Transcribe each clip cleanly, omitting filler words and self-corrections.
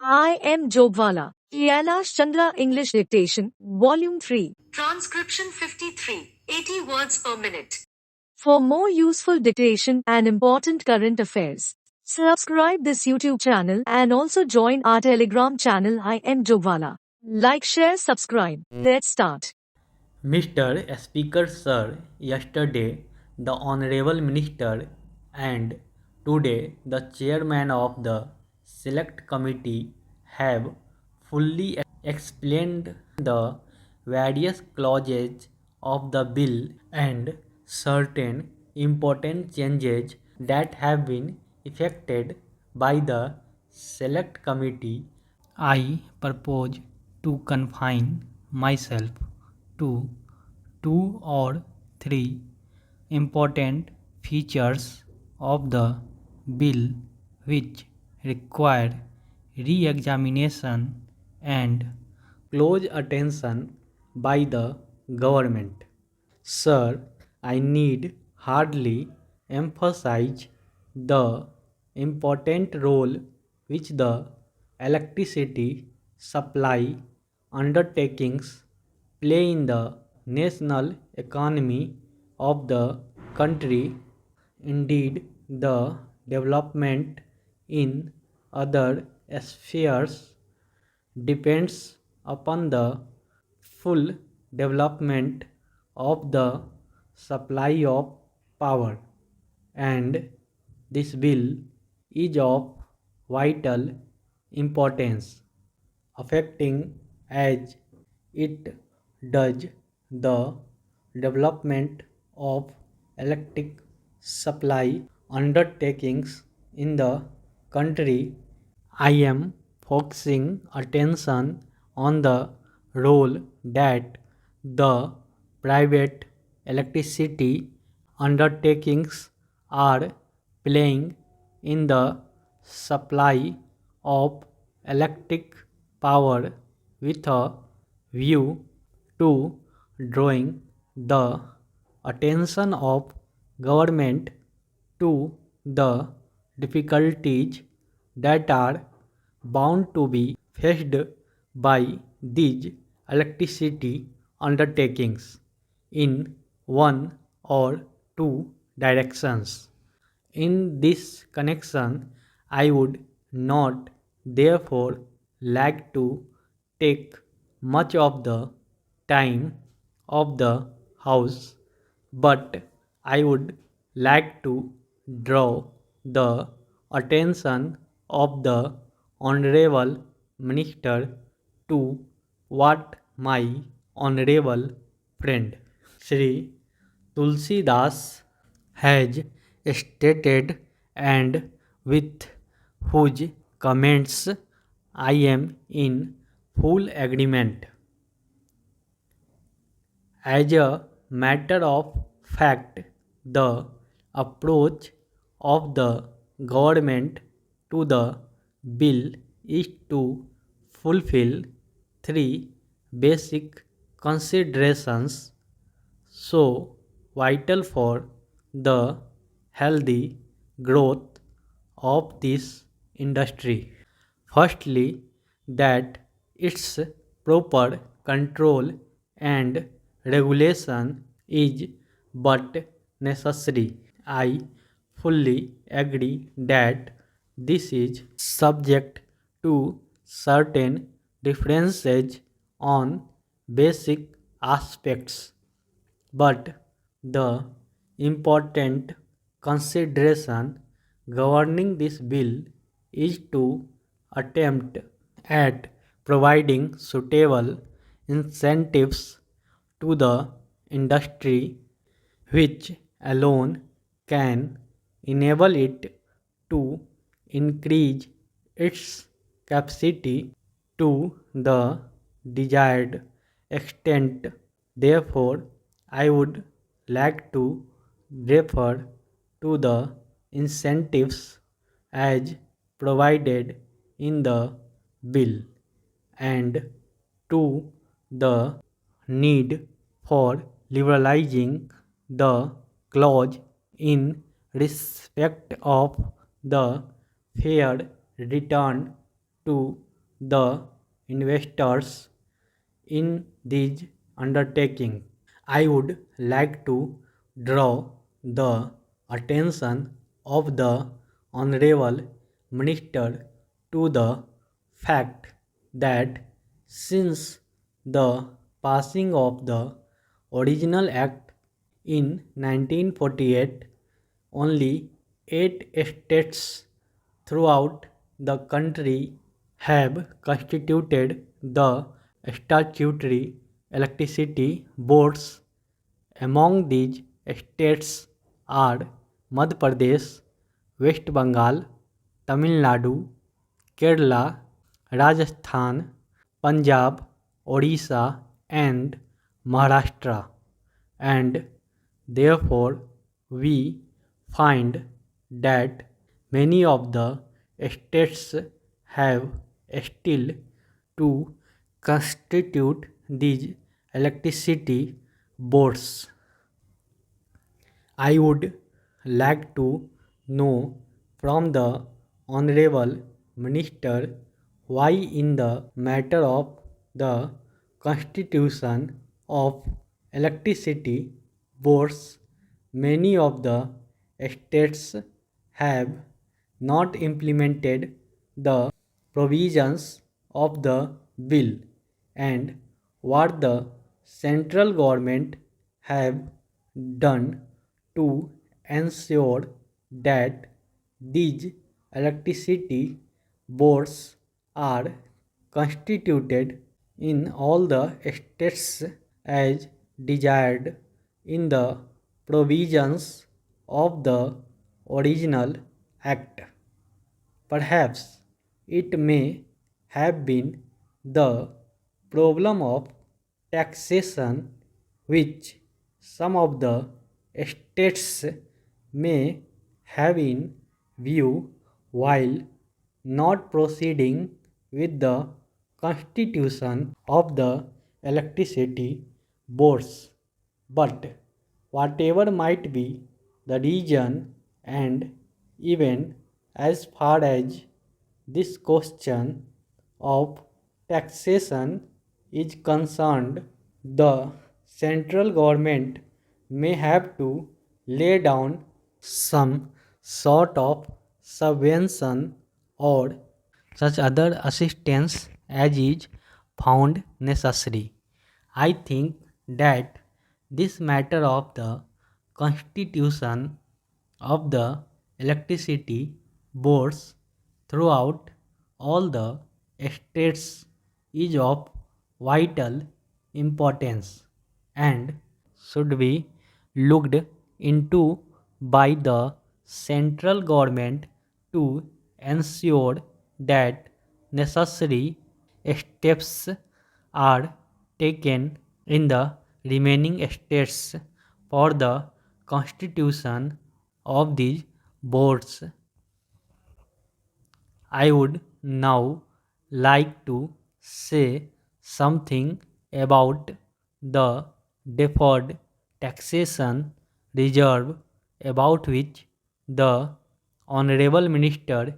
I am Jogwala. Kailash Chandra English Dictation, Volume 3. Transcription 53, 80 words per minute. For more useful dictation and important current affairs, subscribe this YouTube channel and also join our Telegram channel I am Jogwala. Like, share, subscribe. Let's start. Mr. Speaker Sir, yesterday the Honorable Minister and today the Chairman of the Select Committee have fully explained the various clauses of the bill and certain important changes that have been effected by the Select Committee. I propose to confine myself to two or three important features of the bill which require re-examination and close attention by the government. Sir, I need hardly emphasize the important role which the electricity supply undertakings play in the national economy of the country. Indeed, the development in other spheres depends upon the full development of the supply of power, and this bill is of vital importance, affecting as it does the development of electric supply undertakings in the country. I am focusing attention on the role that the private electricity undertakings are playing in the supply of electric power with a view to drawing the attention of government to the difficulties that are bound to be faced by these electricity undertakings in one or two directions. In this connection, I would not therefore like to take much of the time of the House, but I would like to draw the attention of the Honorable Minister to what my Honorable friend Sri Tulsidas has stated and with whose comments I am in full agreement. As a matter of fact, the approach of the government to the bill is to fulfill three basic considerations so vital for the healthy growth of this industry. Firstly, that its proper control and regulation is but necessary. I fully agree that this is subject to certain differences on basic aspects, but the important consideration governing this bill is to attempt at providing suitable incentives to the industry which alone can enable it to increase its capacity to the desired extent. Therefore, I would like to refer to the incentives as provided in the bill and to the need for liberalizing the clause in respect of the fair return to the investors in these undertakings. I would like to draw the attention of the Honorable Minister to the fact that since the passing of the original Act in 1948, only 8 states throughout the country have constituted the statutory electricity boards. Among these states are Madhya Pradesh, West Bengal, Tamil Nadu, Kerala, Rajasthan, Punjab, Odisha, and Maharashtra, and therefore we find that many of the states have still to constitute these electricity boards. I would like to know from the Honorable Minister why in the matter of the constitution of electricity boards many of the states have not implemented the provisions of the bill, and what the central government have done to ensure that these electricity boards are constituted in all the states as desired in the provisions of the original act. Perhaps it may have been the problem of taxation which some of the states may have in view while not proceeding with the constitution of the electricity boards. But whatever might be the reason, and even as far as this question of taxation is concerned, the central government may have to lay down some sort of subvention or such other assistance as is found necessary. I think that this matter of the constitution of the electricity boards throughout all the states is of vital importance and should be looked into by the central government to ensure that necessary steps are taken in the remaining states for the constitution of these boards. I would now like to say something about the deferred taxation reserve about which the Honorable Minister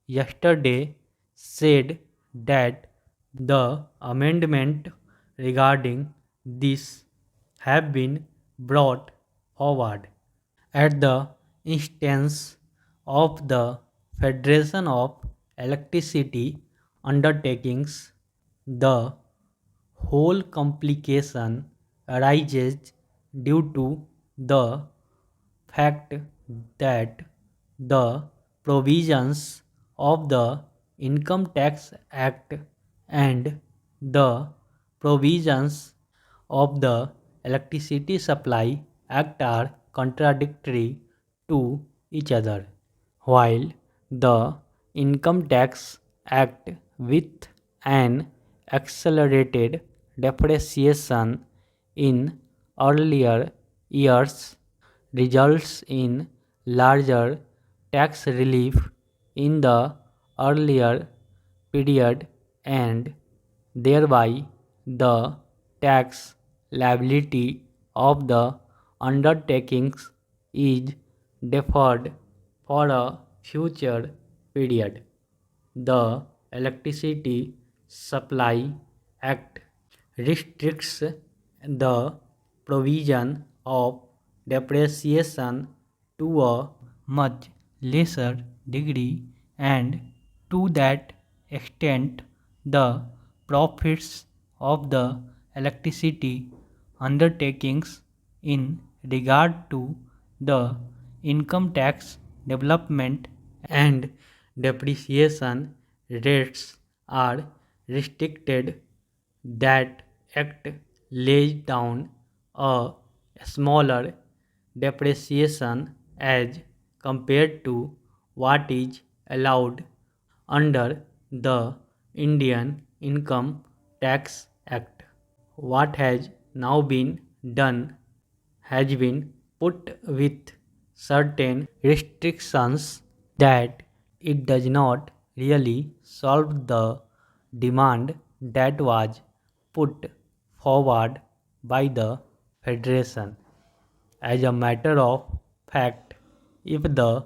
yesterday said that the amendment regarding this have been brought forward at the instance of the Federation of Electricity Undertakings. The whole complication arises due to the fact that the provisions of the Income Tax Act and the provisions of the Electricity Supply Act are contradictory to each other. While the Income Tax Act, with an accelerated depreciation in earlier years, results in larger tax relief in the earlier period, and thereby the tax liability of the undertakings is deferred for a future period. The electricity Supply Act restricts the provision of depreciation to a much lesser degree, and to that extent the profits of the electricity undertakings in regard to the income tax development and depreciation rates are restricted. That act lays down a smaller depreciation as compared to what is allowed under the Indian Income Tax Act. What has now been done has been put with certain restrictions that it does not really solve the demand that was put forward by the Federation. As a matter of fact, if the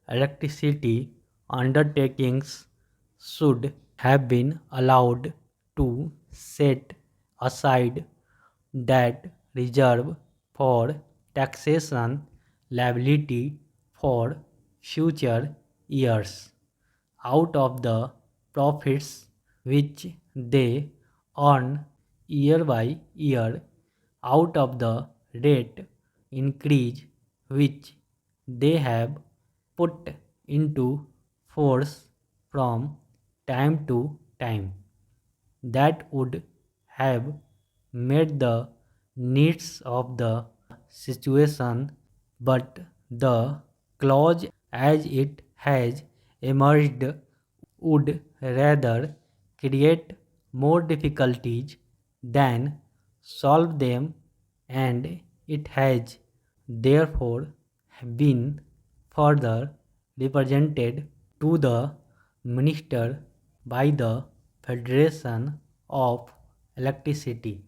electricity undertakings should have been allowed to set aside that reserve for taxation liability for future years out of the profits which they earn year by year, out of the rate increase which they have put into force from time to time, that would have met the needs of the situation, but the clause as it has emerged would rather create more difficulties than solve them, and it has therefore been further represented to the Minister by the Federation of Electricity.